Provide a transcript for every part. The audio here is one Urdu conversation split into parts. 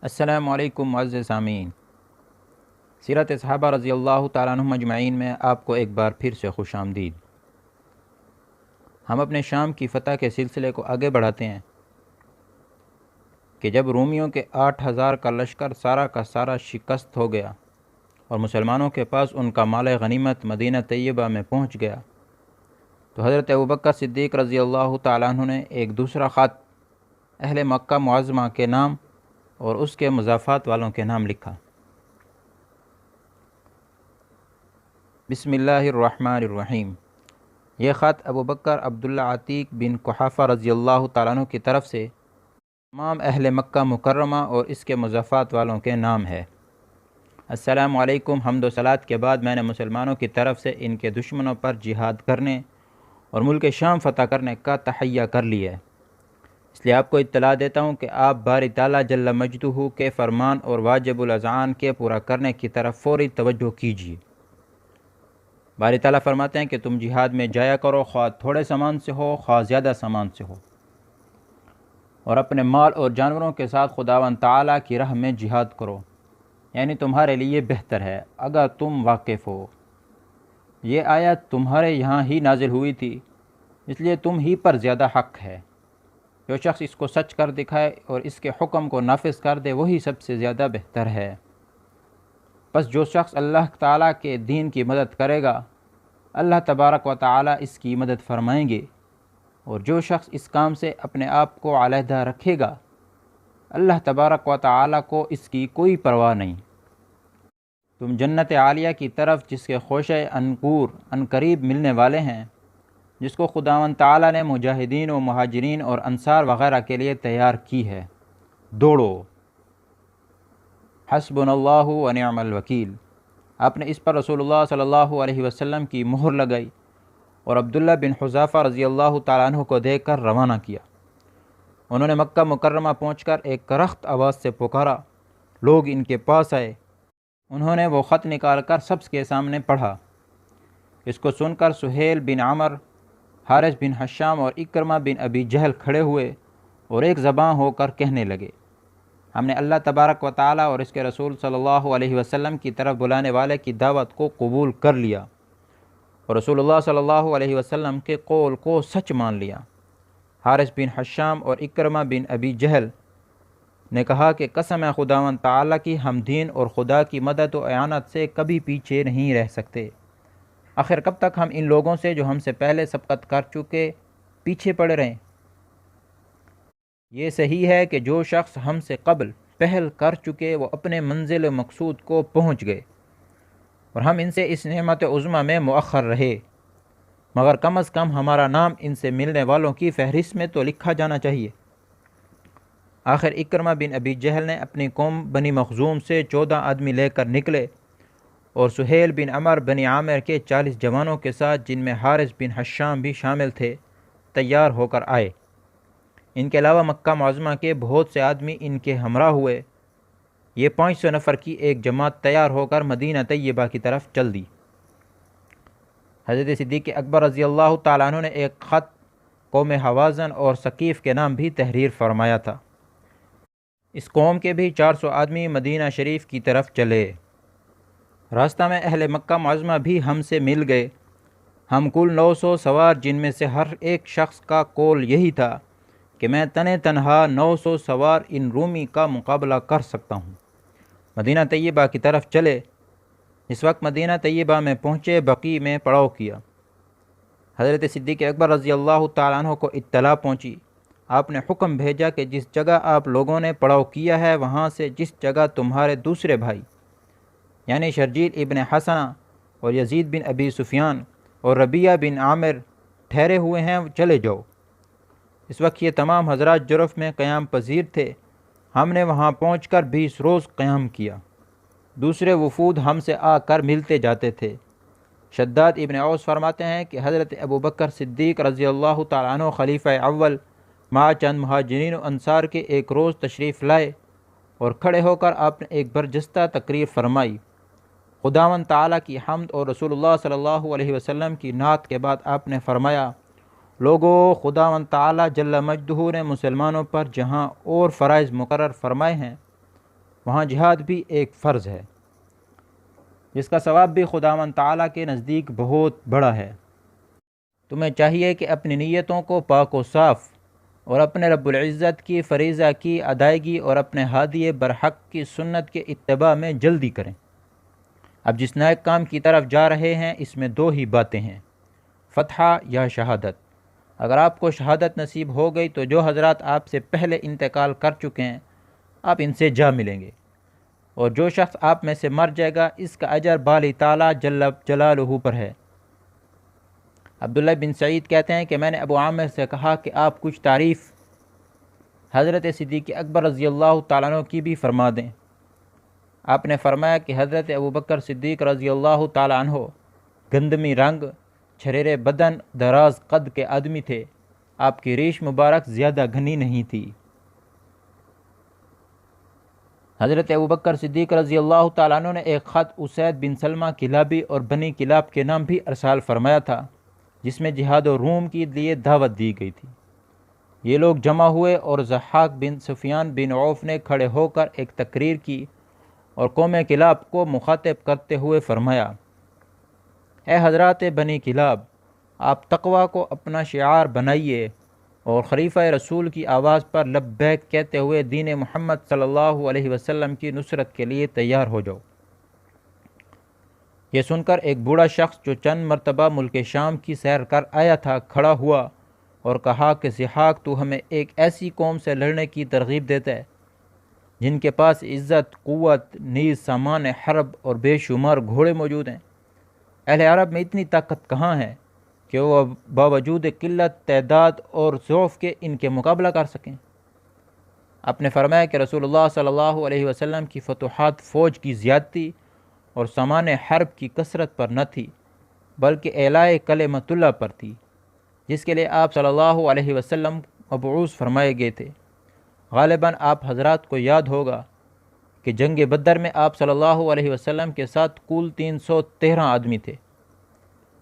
السلام علیکم معزز سامعین، سیرت صحابہ رضی اللہ تعالیٰ عنہم اجمعین میں آپ کو ایک بار پھر سے خوش آمدید۔ ہم اپنے شام کی فتح کے سلسلے کو آگے بڑھاتے ہیں کہ جب رومیوں کے 8,000 کا لشکر سارا کا سارا شکست ہو گیا اور مسلمانوں کے پاس ان کا مال غنیمت مدینہ طیبہ میں پہنچ گیا تو حضرت ابوبکر صدیق رضی اللہ تعالیٰ عنہ نے ایک دوسرا خط اہل مکہ معظمہ کے نام اور اس کے مضافات والوں کے نام لکھا۔ بسم اللہ الرحمن الرحیم۔ یہ خط ابوبکر عبداللہ عتیق بن قحافہ رضی اللہ تعالیٰ عنہ کی طرف سے تمام اہل مکہ مکرمہ اور اس کے مضافات والوں کے نام ہے۔ السلام علیکم۔ حمد و صلات کے بعد میں نے مسلمانوں کی طرف سے ان کے دشمنوں پر جہاد کرنے اور ملک شام فتح کرنے کا تحیہ کر لیا ہے، اس لیے آپ کو اطلاع دیتا ہوں کہ آپ باری تعالیٰ جل مجدہ کے فرمان اور واجب الاذعان کے پورا کرنے کی طرف فوری توجہ کیجیے۔ باری تعالیٰ فرماتے ہیں کہ تم جہاد میں جایا کرو، خواہ تھوڑے سامان سے ہو خواہ زیادہ سامان سے ہو، اور اپنے مال اور جانوروں کے ساتھ خداوند تعالیٰ کی راہ میں جہاد کرو، یعنی تمہارے لیے بہتر ہے اگر تم واقف ہو۔ یہ آیت تمہارے یہاں ہی نازل ہوئی تھی، اس لیے تم ہی پر زیادہ حق ہے۔ جو شخص اس کو سچ کر دکھائے اور اس کے حکم کو نافذ کر دے وہی سب سے زیادہ بہتر ہے۔ بس جو شخص اللہ تعالیٰ کے دین کی مدد کرے گا اللہ تبارک و تعالیٰ اس کی مدد فرمائیں گے، اور جو شخص اس کام سے اپنے آپ کو علیحدہ رکھے گا اللہ تبارک و تعالیٰ کو اس کی کوئی پرواہ نہیں۔ تم جنت عالیہ کی طرف جس کے خوشے انگور عنقریب ملنے والے ہیں، جس کو خداوند تعالیٰ نے مجاہدین و مہاجرین اور انصار وغیرہ کے لیے تیار کی ہے، دوڑو۔ حسبنا اللہ و نعم الوکیل۔ آپ نے اس پر رسول اللہ صلی اللہ علیہ وسلم کی مہر لگائی اور عبداللہ بن حذافہ رضی اللہ تعالیٰ عنہ کو دے کر روانہ کیا۔ انہوں نے مکہ مکرمہ پہنچ کر ایک کرخت آواز سے پکارا، لوگ ان کے پاس آئے۔ انہوں نے وہ خط نکال کر سب کے سامنے پڑھا۔ اس کو سن کر سہیل بن عمر، حارث بن حشام اور اکرمہ بن ابی جہل کھڑے ہوئے اور ایک زباں ہو کر کہنے لگے، ہم نے اللہ تبارک و تعالیٰ اور اس کے رسول صلی اللہ علیہ وسلم کی طرف بلانے والے کی دعوت کو قبول کر لیا اور رسول اللہ صلی اللہ علیہ وسلم کے قول کو سچ مان لیا۔ حارث بن حشام اور اکرمہ بن ابی جہل نے کہا کہ قسم ہے خداوند تعالیٰ کی، ہم دین اور خدا کی مدد و اعانت سے کبھی پیچھے نہیں رہ سکتے۔ آخر کب تک ہم ان لوگوں سے جو ہم سے پہلے سبقت کر چکے پیچھے پڑے رہیں؟ یہ صحیح ہے کہ جو شخص ہم سے قبل پہل کر چکے وہ اپنے منزل مقصود کو پہنچ گئے اور ہم ان سے اس نعمت عظمیٰ میں مؤخر رہے، مگر کم از کم ہمارا نام ان سے ملنے والوں کی فہرست میں تو لکھا جانا چاہیے۔ آخر اکرمہ بن ابی جہل نے اپنی قوم بنی مخزوم سے 14 آدمی لے کر نکلے اور سہیل بن عمر بنی عامر کے 40 جوانوں کے ساتھ، جن میں حارث بن حشام بھی شامل تھے، تیار ہو کر آئے۔ ان کے علاوہ مکہ معظمہ کے بہت سے آدمی ان کے ہمراہ ہوئے۔ یہ 500 نفر کی ایک جماعت تیار ہو کر مدینہ طیبہ کی طرف چل دی۔ حضرت صدیق اکبر رضی اللہ تعالیٰ عنہ نے ایک خط قوم حوازن اور ثقیف کے نام بھی تحریر فرمایا تھا۔ اس قوم کے بھی 400 آدمی مدینہ شریف کی طرف چلے۔ راستہ میں اہل مکہ معظمہ بھی ہم سے مل گئے۔ ہم کل 900 سوار، جن میں سے ہر ایک شخص کا قول یہی تھا کہ میں تنہا 900 سوار ان رومی کا مقابلہ کر سکتا ہوں۔ مدینہ طیبہ کی طرف چلے۔ اس وقت مدینہ طیبہ میں پہنچے بقیع میں پڑاؤ کیا۔ حضرت صدیق اکبر رضی اللہ تعالیٰ عنہ کو اطلاع پہنچی۔ آپ نے حکم بھیجا کہ جس جگہ آپ لوگوں نے پڑاؤ کیا ہے وہاں سے جس جگہ تمہارے دوسرے بھائی یعنی شرجیل ابن حسنہ اور یزید بن ابی سفیان اور ربیعہ بن عامر ٹھہرے ہوئے ہیں چلے جاؤ۔ اس وقت یہ تمام حضرات جرف میں قیام پذیر تھے۔ ہم نے وہاں پہنچ کر 20 روز قیام کیا۔ دوسرے وفود ہم سے آ کر ملتے جاتے تھے۔ شداد ابن اوس فرماتے ہیں کہ حضرت ابوبکر صدیق رضی اللہ تعالیٰ عنہ خلیفہ اول مع چند مہاجرین و انصار کے ایک روز تشریف لائے اور کھڑے ہو کر آپ نے ایک برجستہ تقریر فرمائی۔ خداوند تعالیٰ کی حمد اور رسول اللہ صلی اللہ علیہ وسلم کی نعت کے بعد آپ نے فرمایا، لوگو، خداوند تعالیٰ جل مجدہ نے مسلمانوں پر جہاں اور فرائض مقرر فرمائے ہیں وہاں جہاد بھی ایک فرض ہے جس کا ثواب بھی خداوند تعالیٰ کے نزدیک بہت بڑا ہے۔ تمہیں چاہیے کہ اپنی نیتوں کو پاک و صاف اور اپنے رب العزت کی فریضہ کی ادائیگی اور اپنے ہادی برحق کی سنت کے اتباع میں جلدی کریں۔ اب جس نیک کام کی طرف جا رہے ہیں اس میں دو ہی باتیں ہیں، فتح یا شہادت۔ اگر آپ کو شہادت نصیب ہو گئی تو جو حضرات آپ سے پہلے انتقال کر چکے ہیں آپ ان سے جا ملیں گے، اور جو شخص آپ میں سے مر جائے گا اس کا اجر باری تعالیٰ جل جلالہ پر ہے۔ عبداللہ بن سعید کہتے ہیں کہ میں نے ابو عامر سے کہا کہ آپ کچھ تعریف حضرت صدیق اکبر رضی اللہ تعالیٰ عنہ کی بھی فرما دیں۔ آپ نے فرمایا کہ حضرت ابوبکر صدیق رضی اللہ تعالیٰ عنہ گندمی رنگ، چھریرے بدن، دراز قد کے آدمی تھے۔ آپ کی ریش مبارک زیادہ گھنی نہیں تھی۔ حضرت ابوبکر صدیق رضی اللہ تعالیٰ عنہ نے ایک خط اسید بن سلمہ کلابی اور بنی کلاب کے نام بھی ارسال فرمایا تھا جس میں جہاد و روم کے لیے دعوت دی گئی تھی۔ یہ لوگ جمع ہوئے اور ضحاک بن سفیان بن عوف نے کھڑے ہو کر ایک تقریر کی اور قوم کلاب کو مخاطب کرتے ہوئے فرمایا، اے حضرات بنی کلاب، آپ تقوی کو اپنا شعار بنائیے اور خلیفہ رسول کی آواز پر لبیک کہتے ہوئے دین محمد صلی اللہ علیہ وسلم کی نصرت کے لیے تیار ہو جاؤ۔ یہ سن کر ایک بوڑھا شخص جو چند مرتبہ ملک شام کی سیر کر آیا تھا کھڑا ہوا اور کہا کہ ضحاک، تو ہمیں ایک ایسی قوم سے لڑنے کی ترغیب دیتا ہے جن کے پاس عزت، قوت، نیز سامان حرب اور بے شمار گھوڑے موجود ہیں۔ اہل عرب میں اتنی طاقت کہاں ہے کہ وہ باوجود قلت تعداد اور ضعف کے ان کے مقابلہ کر سکیں۔ آپ نے فرمایا کہ رسول اللہ صلی اللہ علیہ وسلم کی فتوحات فوج کی زیادتی اور سامان حرب کی کثرت پر نہ تھی بلکہ اعلاء کلمۃ اللہ پر تھی، جس کے لیے آپ صلی اللہ علیہ وسلم مبعوث فرمائے گئے تھے۔ غالباً آپ حضرات کو یاد ہوگا کہ جنگ بدر میں آپ صلی اللہ علیہ وسلم کے ساتھ کل 313 آدمی تھے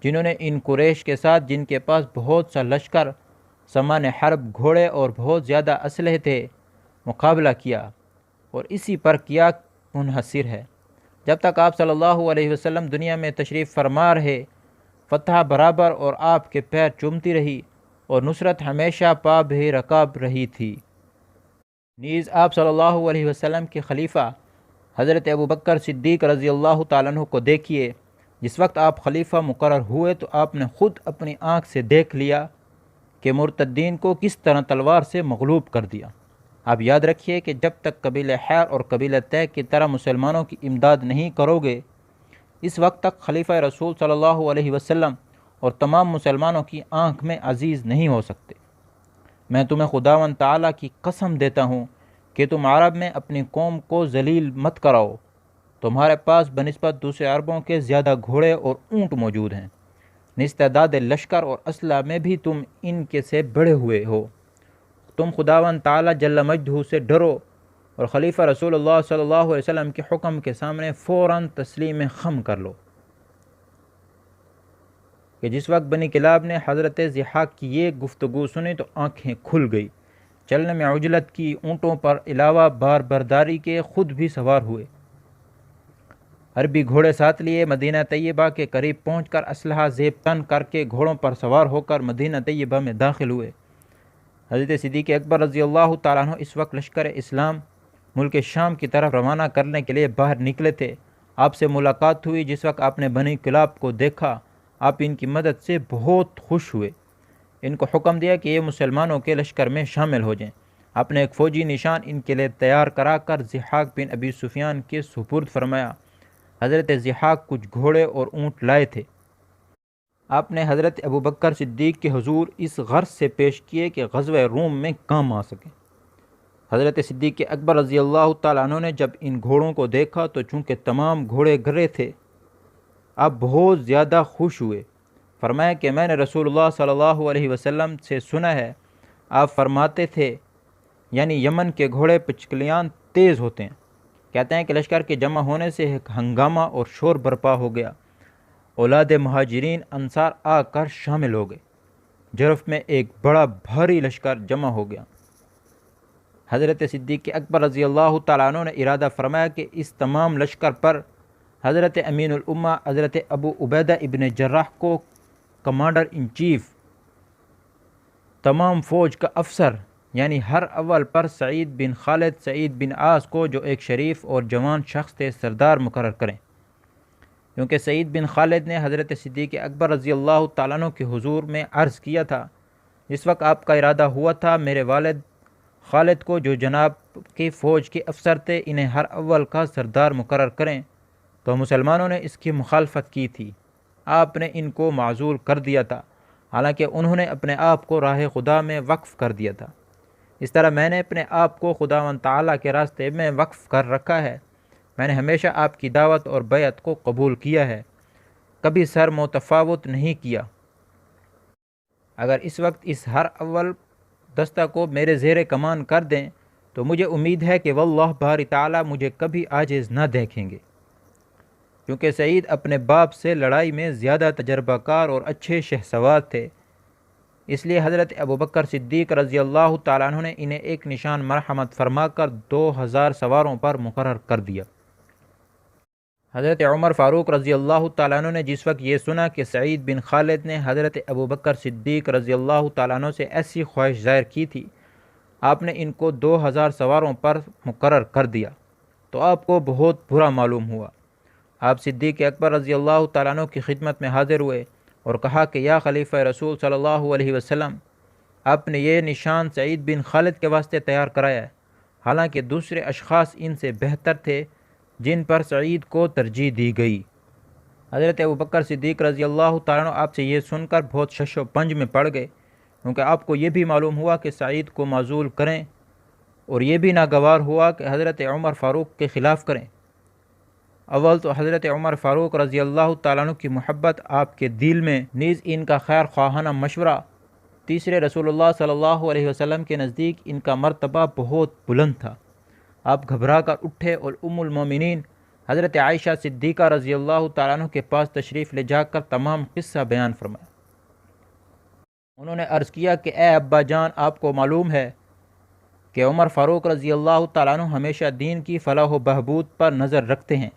جنہوں نے ان قریش کے ساتھ، جن کے پاس بہت سا لشکر، سامان حرب، گھوڑے اور بہت زیادہ اسلحے تھے، مقابلہ کیا، اور اسی پر کیا منحصر ہے۔ جب تک آپ صلی اللہ علیہ وسلم دنیا میں تشریف فرما رہے، فتح برابر اور آپ کے پیر چومتی رہی اور نصرت ہمیشہ پا بے رکاب رہی تھی۔ نیز آپ صلی اللہ علیہ وسلم کے خلیفہ حضرت ابوبکر صدیق رضی اللہ تعالیٰ عنہ کو دیکھیے۔ جس وقت آپ خلیفہ مقرر ہوئے تو آپ نے خود اپنی آنکھ سے دیکھ لیا کہ مرتدین کو کس طرح تلوار سے مغلوب کر دیا۔ آپ یاد رکھیے کہ جب تک قبیلہ حیر اور قبیلہ طے کی طرح مسلمانوں کی امداد نہیں کرو گے، اس وقت تک خلیفہ رسول صلی اللہ علیہ وسلم اور تمام مسلمانوں کی آنکھ میں عزیز نہیں ہو سکتے۔ میں تمہیں خداوند تعالیٰ کی قسم دیتا ہوں کہ تم عرب میں اپنی قوم کو ذلیل مت کراؤ۔ تمہارے پاس بنسبت دوسرے عربوں کے زیادہ گھوڑے اور اونٹ موجود ہیں، نستعداد لشکر اور اسلحہ میں بھی تم ان کے سے بڑھے ہوئے ہو۔ تم خداوند تعالیٰ جل مجدہ سے ڈرو اور خلیفہ رسول اللہ صلی اللہ علیہ وسلم کے حکم کے سامنے فوراً تسلیم خم کر لو۔ کہ جس وقت بنی کلاب نے حضرت ضحاک کی یہ گفتگو سنی تو آنکھیں کھل گئی، چلنے میں عجلت کی، اونٹوں پر علاوہ بار برداری کے خود بھی سوار ہوئے، عربی گھوڑے ساتھ لیے مدینہ طیبہ کے قریب پہنچ کر اسلحہ زیب تن کر کے گھوڑوں پر سوار ہو کر مدینہ طیبہ میں داخل ہوئے۔ حضرت صدیق اکبر رضی اللہ تعالیٰ عنہ اس وقت لشکر اسلام ملک شام کی طرف روانہ کرنے کے لیے باہر نکلے تھے۔ آپ سے ملاقات ہوئی۔ جس وقت آپ نے بنی کلاب کو دیکھا آپ ان کی مدد سے بہت خوش ہوئے، ان کو حکم دیا کہ یہ مسلمانوں کے لشکر میں شامل ہو جائیں۔ آپ نے ایک فوجی نشان ان کے لیے تیار کرا کر ضحاک بن ابی سفیان کے سپرد فرمایا۔ حضرت ضحاک کچھ گھوڑے اور اونٹ لائے تھے۔ آپ نے حضرت ابوبکر صدیق کے حضور اس غرض سے پیش کیے کہ غزوہ روم میں کام آ سکیں۔ حضرت صدیق اکبر رضی اللہ تعالیٰ عنہ نے جب ان گھوڑوں کو دیکھا تو چونکہ تمام گھوڑے گرے تھے، آپ بہت زیادہ خوش ہوئے۔ فرمایا کہ میں نے رسول اللہ صلی اللہ علیہ وسلم سے سنا ہے، آپ فرماتے تھے یعنی یمن کے گھوڑے پچکلیان تیز ہوتے ہیں۔ کہتے ہیں کہ لشکر کے جمع ہونے سے ایک ہنگامہ اور شور برپا ہو گیا۔ اولاد مہاجرین انصار آ کر شامل ہو گئے۔ جرف میں ایک بڑا بھاری لشکر جمع ہو گیا۔ حضرت صدیق اکبر رضی اللہ تعالیٰ عنہ نے ارادہ فرمایا کہ اس تمام لشکر پر حضرت امین الامہ حضرت ابو عبیدہ ابن جراح کو کمانڈر ان چیف، تمام فوج کا افسر یعنی ہر اول پر سعید بن خالد سعید بن عاص کو، جو ایک شریف اور جوان شخص تھے، سردار مقرر کریں، کیونکہ سعید بن خالد نے حضرت صدیق اکبر رضی اللہ تعالیٰ عنہ کے حضور میں عرض کیا تھا، جس وقت آپ کا ارادہ ہوا تھا میرے والد خالد کو، جو جناب کی فوج کے افسر تھے، انہیں ہر اول کا سردار مقرر کریں، تو مسلمانوں نے اس کی مخالفت کی تھی۔ آپ نے ان کو معزول کر دیا تھا، حالانکہ انہوں نے اپنے آپ کو راہ خدا میں وقف کر دیا تھا۔ اس طرح میں نے اپنے آپ کو خداوند تعالیٰ کے راستے میں وقف کر رکھا ہے۔ میں نے ہمیشہ آپ کی دعوت اور بیعت کو قبول کیا ہے، کبھی سر متفاوت نہیں کیا۔ اگر اس وقت اس ہر اول دستہ کو میرے زیر کمان کر دیں تو مجھے امید ہے کہ واللہ باری تعالیٰ مجھے کبھی عاجز نہ دیکھیں گے، کیونکہ سعید اپنے باپ سے لڑائی میں زیادہ تجربہ کار اور اچھے شہسوار تھے، اس لیے حضرت ابوبکر صدیق رضی اللہ تعالیٰ عنہ نے انہیں ایک نشان مرحمت فرما کر 2000 سواروں پر مقرر کر دیا۔ حضرت عمر فاروق رضی اللہ تعالیٰ عنہ نے جس وقت یہ سنا کہ سعید بن خالد نے حضرت ابوبکر صدیق رضی اللہ تعالیٰ عنہ سے ایسی خواہش ظاہر کی تھی، آپ نے ان کو 2000 سواروں پر مقرر کر دیا، تو آپ کو بہت برا معلوم ہوا۔ آپ صدیق اکبر رضی اللہ تعالیٰ عنہ کی خدمت میں حاضر ہوئے اور کہا کہ یا خلیفہ رسول صلی اللہ علیہ وسلم، آپ نے یہ نشان سعید بن خالد کے واسطے تیار کرایا ہے، حالانکہ دوسرے اشخاص ان سے بہتر تھے جن پر سعید کو ترجیح دی گئی۔ حضرت ابوبکر صدیق رضی اللہ تعالیٰ عنہ آپ سے یہ سن کر بہت شش و پنج میں پڑ گئے، کیونکہ آپ کو یہ بھی معلوم ہوا کہ سعید کو معزول کریں، اور یہ بھی ناگوار ہوا کہ حضرت عمر فاروق کے خلاف کریں۔ اول تو حضرت عمر فاروق رضی اللہ تعالیٰ عنہ کی محبت آپ کے دل میں، نیز ان کا خیر خواہانہ مشورہ، تیسرے رسول اللہ صلی اللہ علیہ وسلم کے نزدیک ان کا مرتبہ بہت بلند تھا۔ آپ گھبرا کر اٹھے اور ام المومنین حضرت عائشہ صدیقہ رضی اللہ تعالیٰ عنہ کے پاس تشریف لے جا کر تمام قصہ بیان فرمایا۔ انہوں نے عرض کیا کہ اے ابا جان، آپ کو معلوم ہے کہ عمر فاروق رضی اللہ تعالیٰ عنہ ہمیشہ دین کی فلاح و بہبود پر نظر رکھتے ہیں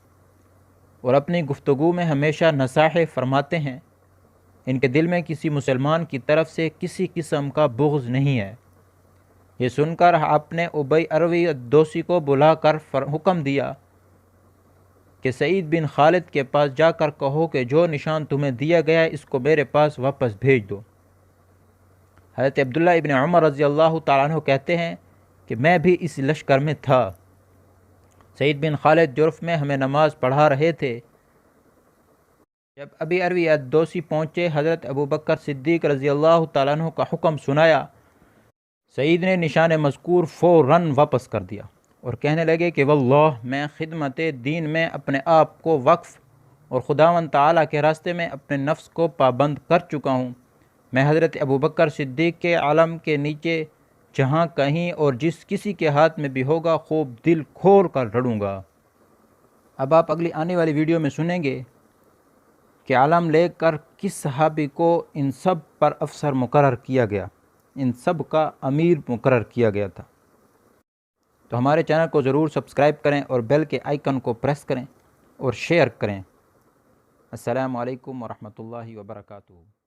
اور اپنی گفتگو میں ہمیشہ نصائح فرماتے ہیں۔ ان کے دل میں کسی مسلمان کی طرف سے کسی قسم کا بغض نہیں ہے۔ یہ سن کر آپ نے ابی اروی الدوسی کو بلا کر حکم دیا کہ سعید بن خالد کے پاس جا کر کہو کہ جو نشان تمہیں دیا گیا ہے اس کو میرے پاس واپس بھیج دو۔ حضرت عبداللہ ابن عمر رضی اللہ تعالیٰ عنہ کہتے ہیں کہ میں بھی اس لشکر میں تھا۔ سعید بن خالد جرف میں ہمیں نماز پڑھا رہے تھے۔ جب ابی اروی الدوسی پہنچے، حضرت ابوبکر صدیق رضی اللہ تعالیٰ عنہ کا حکم سنایا۔ سعید نے نشان مذکور فوراً واپس کر دیا اور کہنے لگے کہ واللہ میں خدمت دین میں اپنے آپ کو وقف اور خداوند تعالیٰ کے راستے میں اپنے نفس کو پابند کر چکا ہوں۔ میں حضرت ابوبکر صدیق کے علم کے نیچے جہاں کہیں اور جس کسی کے ہاتھ میں بھی ہوگا خوب دل کھول کر لڑوں گا۔ اب آپ اگلی آنے والی ویڈیو میں سنیں گے کہ علم لے کر کس صحابی کو ان سب پر افسر مقرر کیا گیا، ان سب کا امیر مقرر کیا گیا تھا۔ تو ہمارے چینل کو ضرور سبسکرائب کریں اور بیل کے آئیکن کو پریس کریں اور شیئر کریں۔ السلام علیکم ورحمۃ اللہ وبرکاتہ۔